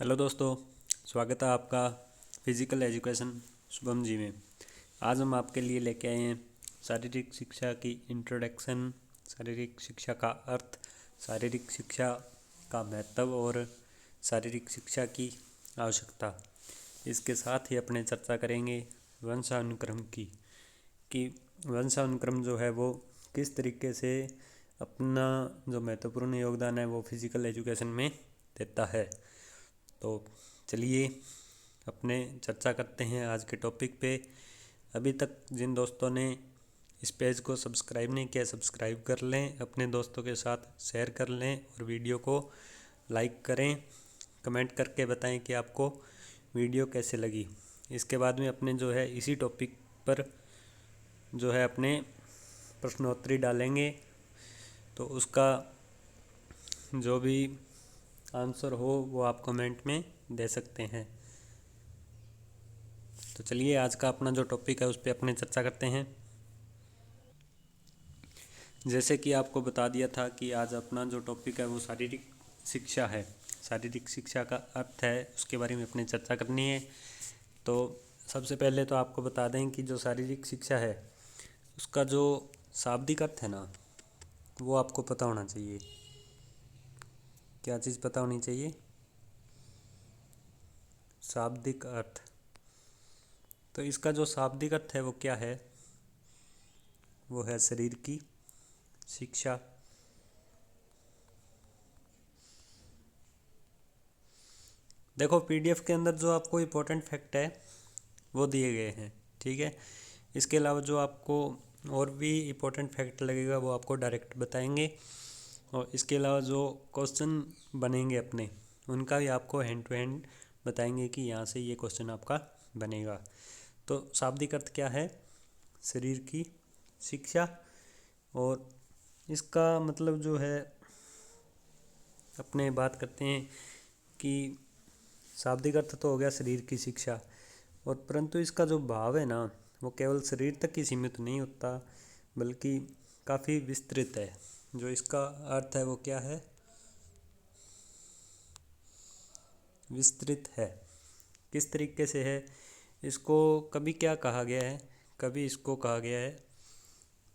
Hello दोस्तों, स्वागत है आपका फिज़िकल एजुकेशन शुभम जी में। आज हम आपके लिए लेके आए हैं शारीरिक शिक्षा की इंट्रोडक्शन, शारीरिक शिक्षा का अर्थ, शारीरिक शिक्षा का महत्व और शारीरिक शिक्षा की आवश्यकता। इसके साथ ही अपने चर्चा करेंगे वंशानुक्रम की, कि वंशानुक्रम जो है वो किस तरीके से अपना जो महत्वपूर्ण योगदान है वो फिज़िकल एजुकेशन में देता है। तो चलिए अपने चर्चा करते हैं आज के टॉपिक पे। अभी तक जिन दोस्तों ने इस पेज को सब्सक्राइब नहीं किया, सब्सक्राइब कर लें, अपने दोस्तों के साथ शेयर कर लें और वीडियो को लाइक करें। कमेंट करके बताएं कि आपको वीडियो कैसे लगी। इसके बाद में अपने जो है इसी टॉपिक पर जो है अपने प्रश्नोत्तरी डालेंगे, तो उसका जो भी आंसर हो वो आप कमेंट में दे सकते हैं। तो चलिए आज का अपना जो टॉपिक है उस पर अपने चर्चा करते हैं। जैसे कि आपको बता दिया था कि आज अपना जो टॉपिक है वो शारीरिक शिक्षा है। शारीरिक शिक्षा का अर्थ है उसके बारे में अपने चर्चा करनी है। तो सबसे पहले तो आपको बता दें कि जो शारीरिक शिक्षा है उसका जो शाब्दिक अर्थ है ना, वो आपको पता होना चाहिए। क्या चीज़ पता होनी चाहिए? शाब्दिक अर्थ। तो इसका जो शाब्दिक अर्थ है वो क्या है? वो है शरीर की शिक्षा। देखो पीडीएफ के अंदर जो आपको इम्पोर्टेंट फैक्ट है वो दिए गए हैं, ठीक है। इसके अलावा जो आपको और भी इम्पोर्टेंट फैक्ट लगेगा वो आपको डायरेक्ट बताएंगे, और इसके अलावा जो क्वेश्चन बनेंगे अपने उनका भी आपको हैंड टू हैंड बताएंगे कि यहाँ से ये क्वेश्चन आपका बनेगा। तो शाब्दिक अर्थ क्या है? शरीर की शिक्षा। और इसका मतलब जो है अपने बात करते हैं कि शाब्दिक अर्थ तो हो गया शरीर की शिक्षा, और परंतु इसका जो भाव है ना वो केवल शरीर तक ही सीमित नहीं होता बल्कि काफ़ी विस्तृत है। जो इसका अर्थ है वो क्या है? विस्तृत है। किस तरीके से है? इसको कभी क्या कहा गया है? कभी इसको कहा गया है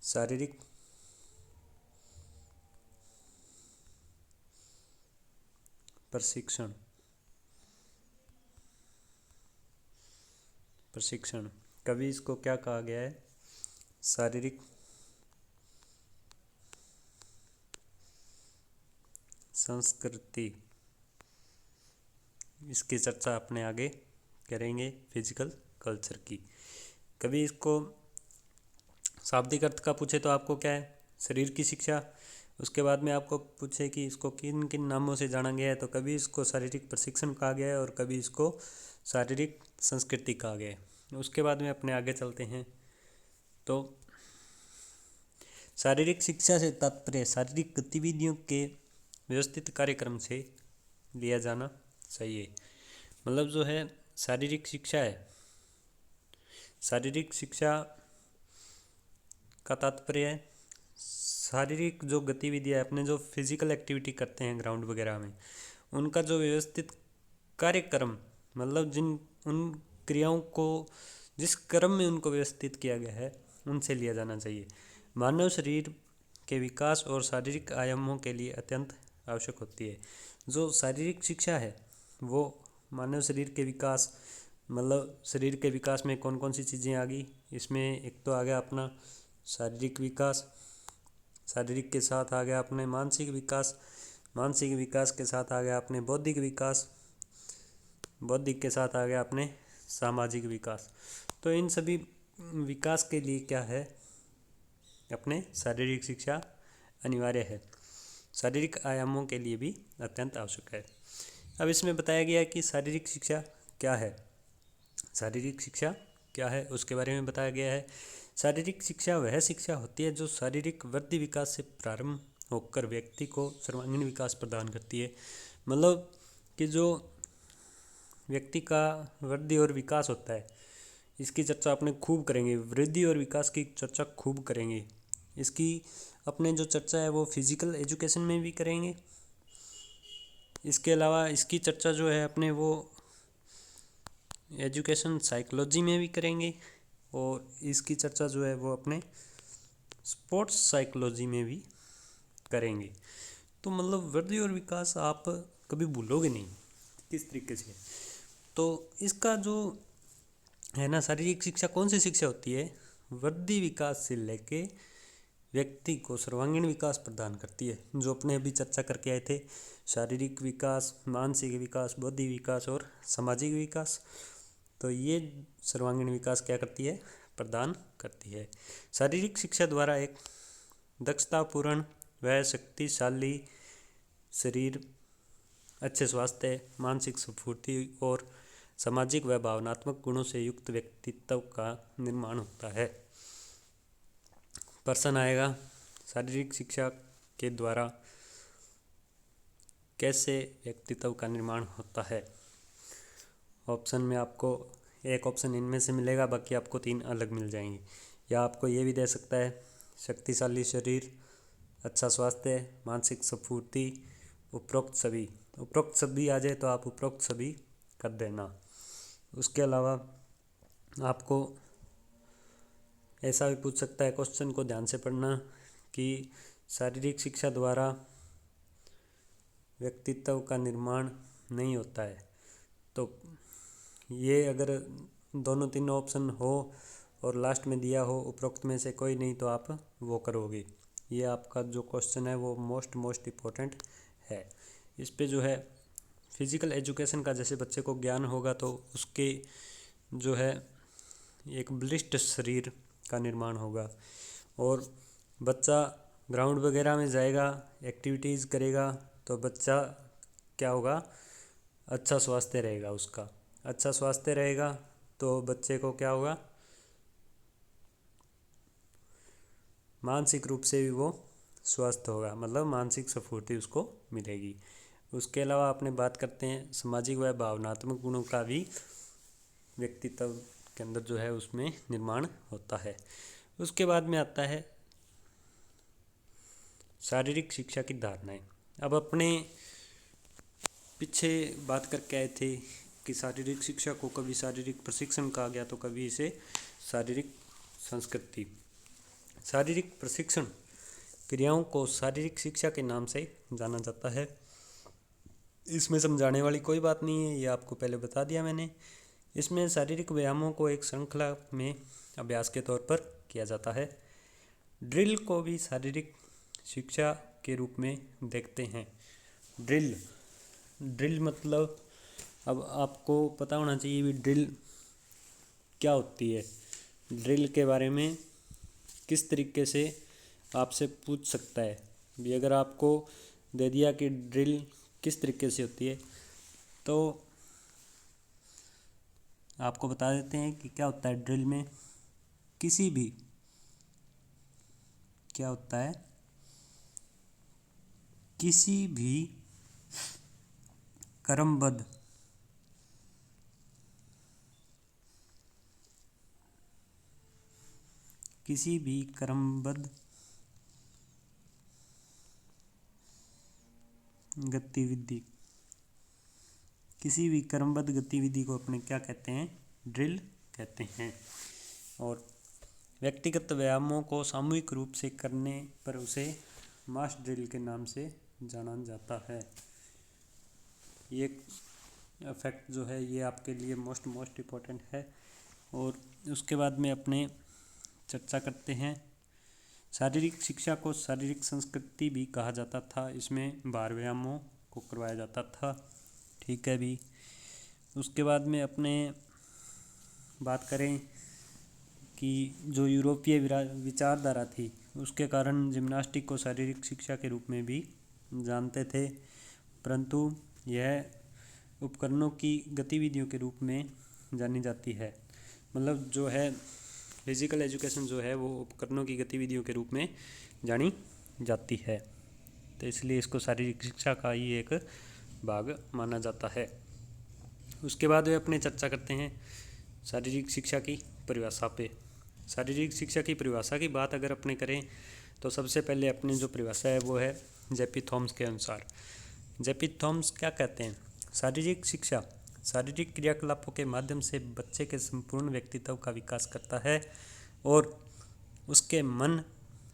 शारीरिक प्रशिक्षण। प्रशिक्षण। कभी इसको क्या कहा गया है? शारीरिक संस्कृति। इसकी चर्चा अपने आगे करेंगे फिजिकल कल्चर की। कभी इसको शाब्दिक अर्थ का पूछे तो आपको क्या है? शरीर की शिक्षा। उसके बाद में आपको पूछे कि इसको किन किन नामों से जाना गया है, तो कभी इसको शारीरिक प्रशिक्षण कहा गया है और कभी इसको शारीरिक संस्कृति कहा गया है। उसके बाद में अपने आगे चलते हैं। तो शारीरिक शिक्षा से तात्पर्य शारीरिक गतिविधियों के व्यवस्थित कार्यक्रम से लिया जाना चाहिए। मतलब जो है शारीरिक शिक्षा है, शारीरिक शिक्षा का तात्पर्य है शारीरिक जो गतिविधियाँ अपने जो फिजिकल एक्टिविटी करते हैं ग्राउंड वगैरह में, उनका जो व्यवस्थित कार्यक्रम, मतलब जिन उन क्रियाओं को जिस क्रम में उनको व्यवस्थित किया गया है उनसे लिया जाना चाहिए। मानव शरीर के विकास और शारीरिक आयामों के लिए अत्यंत आवश्यक होती है। जो शारीरिक शिक्षा है वो मानव शरीर के विकास, मतलब शरीर के विकास में कौन कौन सी चीज़ें आ गई, इसमें एक तो आ गया अपना शारीरिक विकास, शारीरिक के साथ आ गया अपने मानसिक विकास, मानसिक विकास के साथ आ गया अपने बौद्धिक विकास, बौद्धिक के साथ आ गया अपने सामाजिक विकास। तो इन सभी विकास के लिए क्या है? अपने शारीरिक शिक्षा अनिवार्य है, शारीरिक आयामों के लिए भी अत्यंत आवश्यक है। अब इसमें बताया गया है कि शारीरिक शिक्षा क्या है। शारीरिक शिक्षा क्या है उसके बारे में बताया गया है। शारीरिक शिक्षा वह शिक्षा होती है जो शारीरिक वृद्धि विकास से प्रारंभ होकर व्यक्ति को सर्वांगीण विकास प्रदान करती है। मतलब कि जो व्यक्ति का वृद्धि और विकास होता है इसकी चर्चा अपने खूब करेंगे, वृद्धि और विकास की चर्चा खूब करेंगे। इसकी अपने जो चर्चा है वो फिजिकल एजुकेशन में भी करेंगे इसके अलावा इसकी चर्चा जो है अपने वो एजुकेशन साइकोलॉजी में भी करेंगे और इसकी चर्चा जो है वो अपने स्पोर्ट्स साइकोलॉजी में भी करेंगे। तो मतलब वृद्धि और विकास आप कभी भूलोगे नहीं किस तरीके से। तो इसका जो है ना, शारीरिक शिक्षा कौन सी शिक्षा होती है, वृद्धि विकास से लेके व्यक्ति को सर्वांगीण विकास प्रदान करती है, जो अपने अभी चर्चा करके आए थे, शारीरिक विकास, मानसिक विकास, बौद्धिक विकास और सामाजिक विकास। तो ये सर्वांगीण विकास क्या करती है, प्रदान करती है। शारीरिक शिक्षा द्वारा एक दक्षतापूर्ण व शक्तिशाली शरीर, अच्छे स्वास्थ्य, मानसिक स्फूर्ति और सामाजिक व भावनात्मक गुणों से युक्त व्यक्तित्व का निर्माण होता है। प्रश्न आएगा शारीरिक शिक्षा के द्वारा कैसे व्यक्तित्व का निर्माण होता है। ऑप्शन में आपको एक ऑप्शन इनमें से मिलेगा, बाकी आपको 3 अलग मिल जाएंगे। या आपको ये भी दे सकता है शक्तिशाली शरीर, अच्छा स्वास्थ्य, मानसिक स्फूर्ति, उपरोक्त सभी आ जाए तो आप उपरोक्त सभी कर देना। उसके अलावा आपको ऐसा भी पूछ सकता है, क्वेश्चन को ध्यान से पढ़ना, कि शारीरिक शिक्षा द्वारा व्यक्तित्व का निर्माण नहीं होता है। तो ये अगर दोनों तीनों ऑप्शन हो और लास्ट में दिया हो उपरोक्त में से कोई नहीं, तो आप वो करोगे। ये आपका जो क्वेश्चन है वो मोस्ट इम्पोर्टेंट है। इस पे जो है फिजिकल एजुकेशन का जैसे बच्चे को ज्ञान होगा तो उसके जो है एक बलिष्ठ शरीर का निर्माण होगा, और बच्चा ग्राउंड वगैरह में जाएगा, एक्टिविटीज़ करेगा, तो बच्चा क्या होगा, अच्छा स्वास्थ्य रहेगा। उसका अच्छा स्वास्थ्य रहेगा तो बच्चे को क्या होगा, मानसिक रूप से भी वो स्वस्थ होगा, मतलब मानसिक स्फूर्ति उसको मिलेगी। उसके अलावा अपने बात करते हैं सामाजिक व भावनात्मक गुणों का भी व्यक्तित्व के अंदर जो है उसमें निर्माण होता है। उसके बाद में आता है शारीरिक शिक्षा की धारणाएं। अब अपने पीछे बात करके आए थे कि शारीरिक शिक्षा को कभी शारीरिक प्रशिक्षण कहा गया, तो कभी इसे शारीरिक संस्कृति। शारीरिक प्रशिक्षण क्रियाओं को शारीरिक शिक्षा के नाम से जाना जाता है। इसमें समझाने वाली कोई बात नहीं है, ये आपको पहले बता दिया मैंने। इसमें शारीरिक व्यायामों को एक श्रृंखला में अभ्यास के तौर पर किया जाता है। ड्रिल को भी शारीरिक शिक्षा के रूप में देखते हैं। ड्रिल मतलब, अब आपको पता होना चाहिए भी ड्रिल क्या होती है। ड्रिल के बारे में किस तरीके से आपसे पूछ सकता है भी, अगर आपको दे दिया कि ड्रिल किस तरीके से होती है, तो आपको बता देते हैं कि क्या होता है ड्रिल में। क्या होता है, किसी भी क्रमबद्ध गतिविधि को अपने क्या कहते हैं, ड्रिल कहते हैं। और व्यक्तिगत व्यायामों को सामूहिक रूप से करने पर उसे मास ड्रिल के नाम से जाना जाता है। ये फैक्ट जो है ये आपके लिए मोस्ट इम्पोर्टेंट है। और उसके बाद में अपने चर्चा करते हैं, शारीरिक शिक्षा को शारीरिक संस्कृति भी कहा जाता था। इसमें भार व्यायामों को करवाया जाता था, ठीक है भी। उसके बाद में अपने बात करें कि जो यूरोपीय विचारधारा थी, उसके कारण जिम्नास्टिक को शारीरिक शिक्षा के रूप में भी जानते थे, परंतु यह उपकरणों की गतिविधियों के रूप में जानी जाती है। मतलब जो है फिजिकल एजुकेशन जो है वो उपकरणों की गतिविधियों के रूप में जानी जाती है, तो इसलिए इसको शारीरिक शिक्षा का ही एक भाग माना जाता है। उसके बाद वे अपने चर्चा करते हैं शारीरिक शिक्षा की परिभाषा पे। शारीरिक शिक्षा की परिभाषा की बात अगर अपने करें तो सबसे पहले अपने जो परिभाषा है वो है जेपी थॉमस के अनुसार जेपी थॉमस क्या कहते हैं? शारीरिक शिक्षा शारीरिक क्रियाकलापों के माध्यम से बच्चे के संपूर्ण व्यक्तित्व का विकास करता है और उसके मन,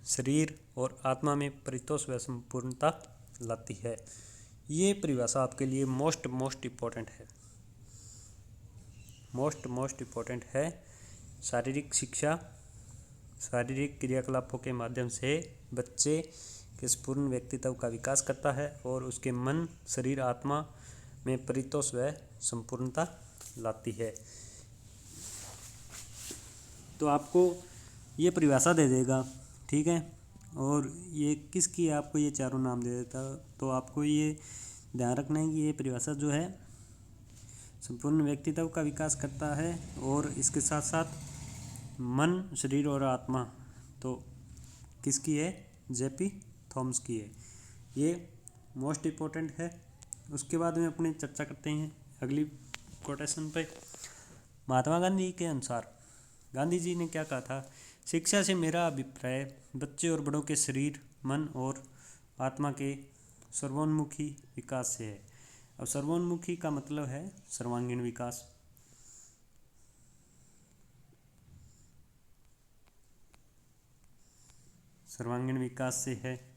शरीर और आत्मा में परितोष व संपूर्णता लाती है। ये परिभाषा आपके लिए मोस्ट इम्पोर्टेंट है। मोस्ट इम्पोर्टेंट है। शारीरिक शिक्षा शारीरिक क्रियाकलापों के माध्यम से बच्चे के संपूर्ण व्यक्तित्व का विकास करता है और उसके मन, शरीर, आत्मा में परितोष व संपूर्णता लाती है। तो आपको ये परिभाषा दे देगा, ठीक है। और ये किसकी आपको ये चारों नाम दे देता, तो आपको ये ध्यान रखना है कि ये परिभाषा जो है संपूर्ण व्यक्तित्व का विकास करता है और इसके साथ साथ मन, शरीर और आत्मा, तो किसकी है? जेपी थॉमस की है। ये मोस्ट इम्पोर्टेंट है। उसके बाद में अपने चर्चा करते हैं अगली कोटेशन पे। महात्मा गांधी के अनुसार गांधी जी ने क्या कहा था? शिक्षा से मेरा अभिप्राय बच्चे और बड़ों के शरीर, मन और आत्मा के सर्वोन्मुखी विकास से है। अब सर्वोन्मुखी का मतलब है सर्वांगीण विकास। सर्वांगीण विकास से है।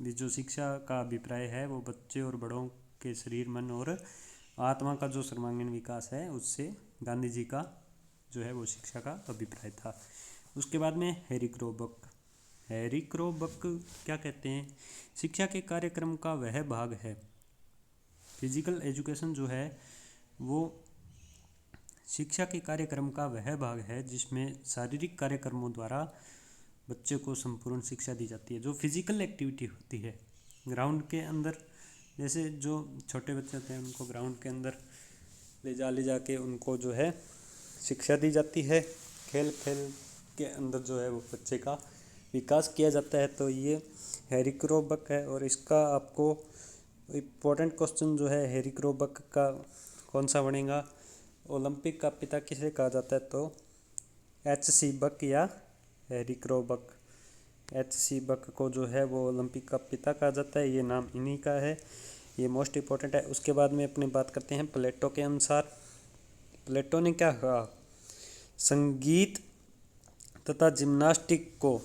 जो शिक्षा का अभिप्राय है वो बच्चे और बड़ों के शरीर, मन और आत्मा का जो सर्वांगीण विकास है उससे गांधी जी का जो है वो शिक्षा का अभिप्राय था। उसके बाद में हैरी क्रोबक क्या कहते हैं? शिक्षा के कार्यक्रम का वह भाग है। फिजिकल एजुकेशन जो है वो शिक्षा के कार्यक्रम का वह भाग है जिसमें शारीरिक कार्यक्रमों द्वारा बच्चे को संपूर्ण शिक्षा दी जाती है। जो फिजिकल एक्टिविटी होती है ग्राउंड के अंदर, जैसे जो छोटे बच्चे होते हैं उनको ग्राउंड के अंदर ले जाके उनको जो है शिक्षा दी जाती है। खेल के अंदर जो है वो बच्चे का विकास किया जाता है। तो ये हैरी क्रोबक है। और इसका आपको इम्पोर्टेंट क्वेश्चन जो है हैरी क्रोबक का कौन सा बनेगा? ओलंपिक का पिता किसे कहा जाता है? तो H.C. बक या हैरी क्रोबक। H.C. बक को जो है वो ओलंपिक का पिता कहा जाता है। ये नाम इन्हीं का है। ये मोस्ट इम्पोर्टेंट है। उसके बाद में अपनी बात करते हैं प्लेटो के अनुसार। प्लेटो ने क्या कहा? संगीत तथा जिम्नास्टिक को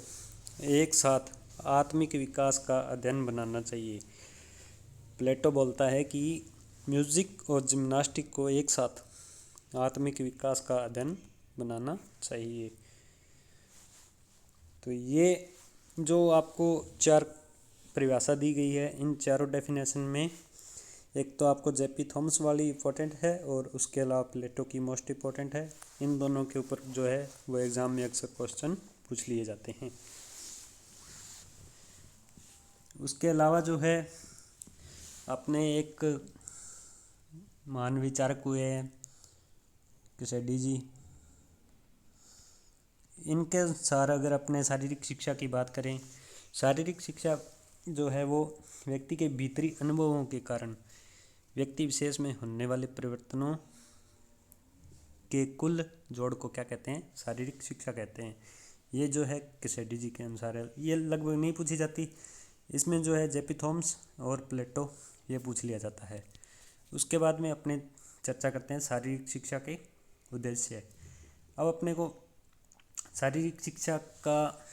एक साथ आत्मिक विकास का अध्ययन बनाना चाहिए। प्लेटो बोलता है कि म्यूजिक और जिम्नास्टिक को एक साथ आत्मिक विकास का अध्ययन बनाना चाहिए। तो ये जो आपको चार परिभाषा दी गई है, इन चारों डेफिनेशन में एक तो आपको जेपी थॉमस वाली इम्पोर्टेंट है और उसके अलावा प्लेटो की मोस्ट इम्पोर्टेंट है। इन दोनों के ऊपर जो है वो एग्ज़ाम में अक्सर क्वेश्चन पूछ लिए जाते हैं। उसके अलावा जो है अपने एक महान विचारक हुए हैं कैसिडी जी। इनके अनुसार अगर अपने शारीरिक शिक्षा की बात करें, शारीरिक शिक्षा जो है वो व्यक्ति के भीतरी अनुभवों के कारण व्यक्ति विशेष में होने वाले परिवर्तनों के कुल जोड़ को क्या कहते हैं? शारीरिक शिक्षा कहते हैं। ये जो है कैसिडी जी के अनुसार है। ये लगभग नहीं पूछी जाती। इसमें जो है जेपी थॉमस और प्लेटो ये पूछ लिया जाता है। उसके बाद में अपने चर्चा करते हैं शारीरिक शिक्षा के उद्देश्य। अब अपने को शारीरिक शिक्षा का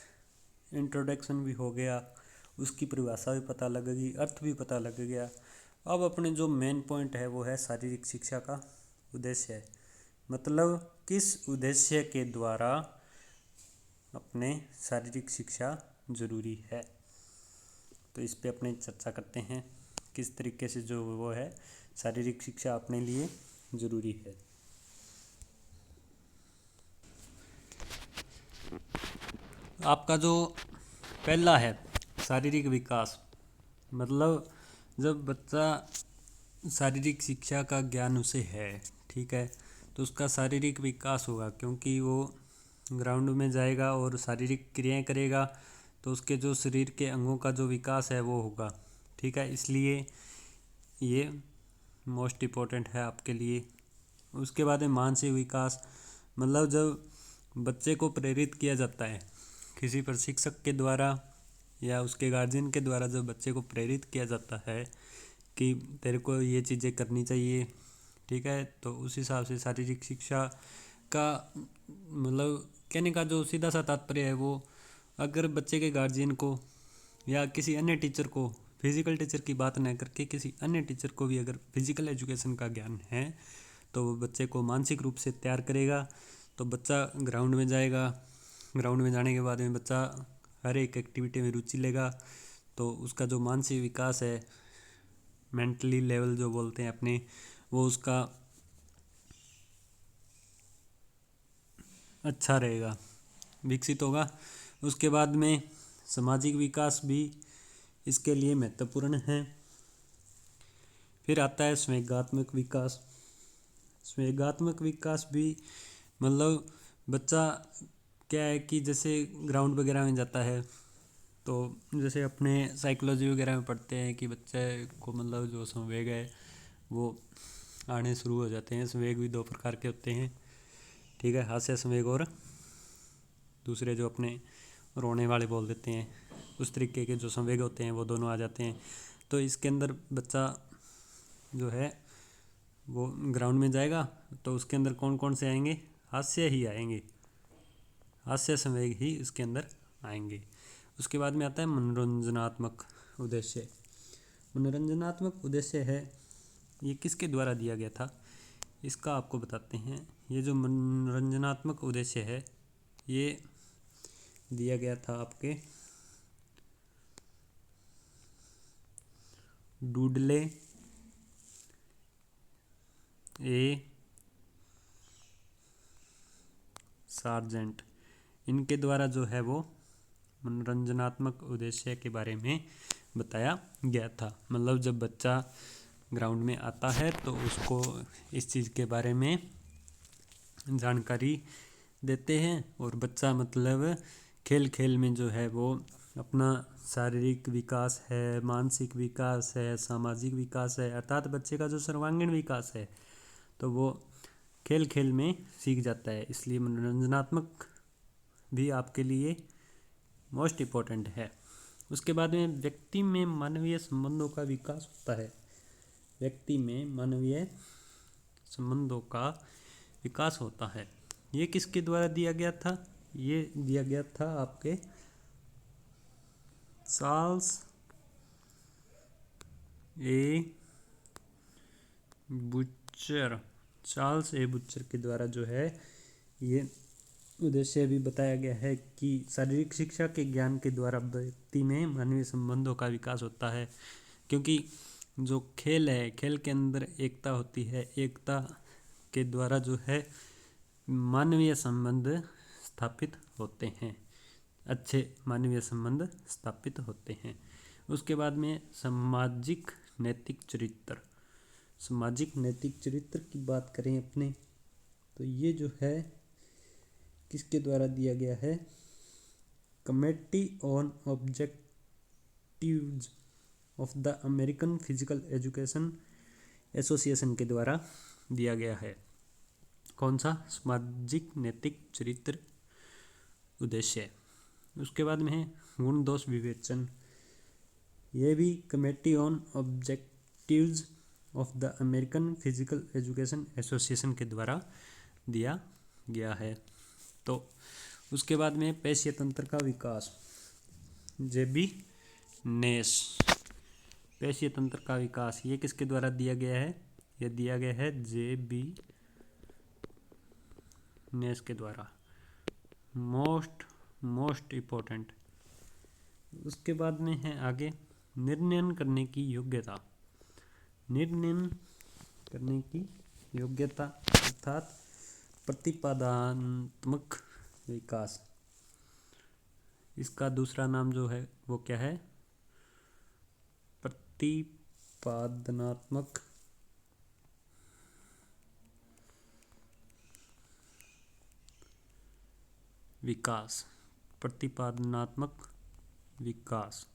इंट्रोडक्शन भी हो गया, उसकी परिभाषा भी पता लग गई, अर्थ भी पता लग गया। अब अपने जो मेन पॉइंट है वो है शारीरिक शिक्षा का उद्देश्य है। मतलब किस उद्देश्य के द्वारा अपने शारीरिक शिक्षा जरूरी है, तो इस पे अपने चर्चा करते हैं किस तरीके से जो वो है शारीरिक शिक्षा अपने लिए ज़रूरी है। आपका जो पहला है शारीरिक विकास, मतलब जब बच्चा शारीरिक शिक्षा का ज्ञान उसे है, ठीक है, तो उसका शारीरिक विकास होगा क्योंकि वो ग्राउंड में जाएगा और शारीरिक क्रियाएं करेगा तो उसके जो शरीर के अंगों का जो विकास है वो होगा, ठीक है। इसलिए ये मोस्ट इम्पोर्टेंट है आपके लिए। उसके बाद है मानसिक विकास, मतलब जब बच्चे को प्रेरित किया जाता है किसी प्रशिक्षक के द्वारा या उसके गार्जियन के द्वारा जो बच्चे को प्रेरित किया जाता है कि तेरे को ये चीज़ें करनी चाहिए, ठीक है, तो उस हिसाब से शारीरिक शिक्षा का मतलब कहने का जो सीधा सा तात्पर्य है वो, अगर बच्चे के गार्जियन को या किसी अन्य टीचर को, फिजिकल टीचर की बात न करके किसी अन्य टीचर को भी अगर फिजिकल एजुकेशन का ज्ञान है तो वो बच्चे को मानसिक रूप से तैयार करेगा। तो बच्चा ग्राउंड में जाएगा, ग्राउंड में जाने के बाद में बच्चा हर एक एक्टिविटी में रुचि लेगा, तो उसका जो मानसिक विकास है, मेंटली लेवल जो बोलते हैं अपने, वो उसका अच्छा रहेगा, विकसित होगा। उसके बाद में सामाजिक विकास भी इसके लिए महत्वपूर्ण है। फिर आता है संवेगात्मक विकास। संवेगात्मक विकास भी मतलब बच्चा क्या है कि जैसे ग्राउंड वगैरह में जाता है, तो जैसे अपने साइकोलॉजी वगैरह में पढ़ते हैं कि बच्चे को मतलब जो संवेग है वो आने शुरू हो जाते हैं। संवेग भी दो प्रकार के होते हैं, ठीक है, हास्य संवेग और दूसरे जो अपने रोने वाले बोल देते हैं, उस तरीके के जो संवेग होते हैं वो दोनों आ जाते हैं। तो इसके अंदर बच्चा जो है वो ग्राउंड में जाएगा तो उसके अंदर कौन कौन से आएंगे, हास्य ही आएंगे, हास्य संवेग ही इसके अंदर आएंगे। उसके बाद में आता है मनोरंजनात्मक उद्देश्य। मनोरंजनात्मक उद्देश्य है, ये किसके द्वारा दिया गया था इसका आपको बताते हैं। ये जो मनोरंजनात्मक उद्देश्य है ये दिया गया था आपके डूडले ए सार्जेंट, इनके द्वारा जो है वो मनोरंजनात्मक उद्देश्य के बारे में बताया गया था। मतलब जब बच्चा ग्राउंड में आता है तो उसको इस चीज़ के बारे में जानकारी देते हैं, और बच्चा मतलब खेल खेल में जो है वो अपना शारीरिक विकास है, मानसिक विकास है, सामाजिक विकास है, अर्थात बच्चे का जो सर्वांगीण विकास है तो वो खेल खेल में सीख जाता है। इसलिए मनोरंजनात्मक भी आपके लिए मोस्ट इम्पोर्टेंट है। उसके बाद में व्यक्ति में मानवीय संबंधों का विकास होता है। व्यक्ति में मानवीय संबंधों का विकास होता है। ये किसके द्वारा दिया गया था, ये दिया गया था आपके चार्ल्स ए बुचर, चार्ल्स ए बुचर के द्वारा जो है ये उद्देश्य भी बताया गया है कि शारीरिक शिक्षा के ज्ञान के द्वारा व्यक्ति में मानवीय संबंधों का विकास होता है। क्योंकि जो खेल है, खेल के अंदर एकता होती है, एकता के द्वारा जो है मानवीय संबंध स्थापित होते हैं, अच्छे मानवीय संबंध स्थापित होते हैं। उसके बाद में सामाजिक नैतिक चरित्र। सामाजिक नैतिक चरित्र की बात करें अपने, तो ये जो है किसके द्वारा दिया गया है, committee on objectives of the American physical education association के द्वारा दिया गया है। कौन सा, सामाजिक नैतिक चरित्र उद्देश्य। उसके बाद में है गुण दोष विवेचन। ये भी committee on objectives of the American physical education association के द्वारा दिया गया है। तो उसके बाद में पेशीय तंत्र का विकास, जेबी नेस। पेशीय तंत्र का विकास ये किसके द्वारा दिया गया है, ये दिया गया है जेबी नेस के द्वारा, मोस्ट इम्पोर्टेंट। उसके बाद में है आगे निर्णय करने की योग्यता। निर्णय करने की योग्यता अर्थात प्रतिपादनात्मक विकास, इसका दूसरा नाम जो है वो क्या है, प्रतिपादनात्मक विकास। प्रतिपादनात्मक विकास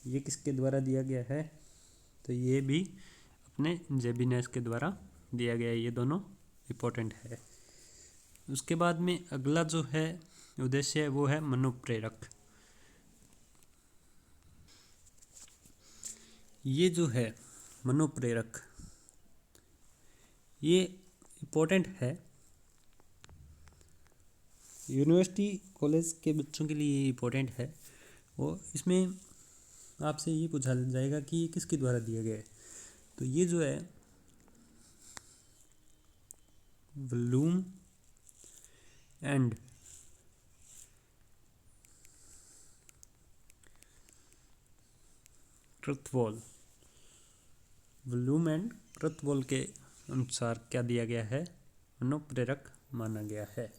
ये किसके द्वारा दिया गया है, तो ये भी अपने जेबिनेस के द्वारा दिया गया है। ये दोनों इम्पोर्टेंट है। उसके बाद में अगला जो है उद्देश्य वो है मनोप्रेरक। ये जो है मनोप्रेरक, ये इम्पोर्टेंट है। यूनिवर्सिटी कॉलेज के बच्चों के लिए ये इम्पोर्टेंट है। और इसमें आपसे ये पूछा जाएगा कि ये किसके द्वारा दिया गया है। तो ये जो है ब्लूम एंड क्रथवॉल, ब्लूम एंड क्रथवॉल के अनुसार क्या दिया गया है, मनोप्रेरक माना गया है।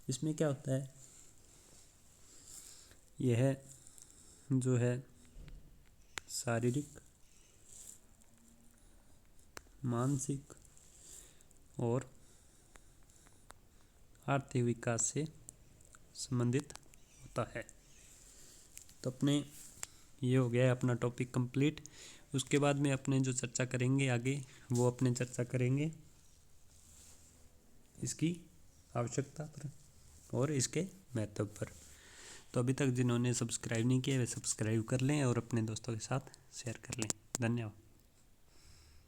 इसमें क्या होता है, यह जो है शारीरिक, मानसिक और आर्थिक विकास से संबंधित होता है। तो अपने ये हो गया है अपना टॉपिक कंप्लीट। उसके बाद में अपने जो चर्चा करेंगे आगे, वो अपने चर्चा करेंगे इसकी आवश्यकता पर और इसके महत्व पर। तो अभी तक जिन्होंने सब्सक्राइब नहीं किया वे सब्सक्राइब कर लें और अपने दोस्तों के साथ शेयर कर लें। धन्यवाद।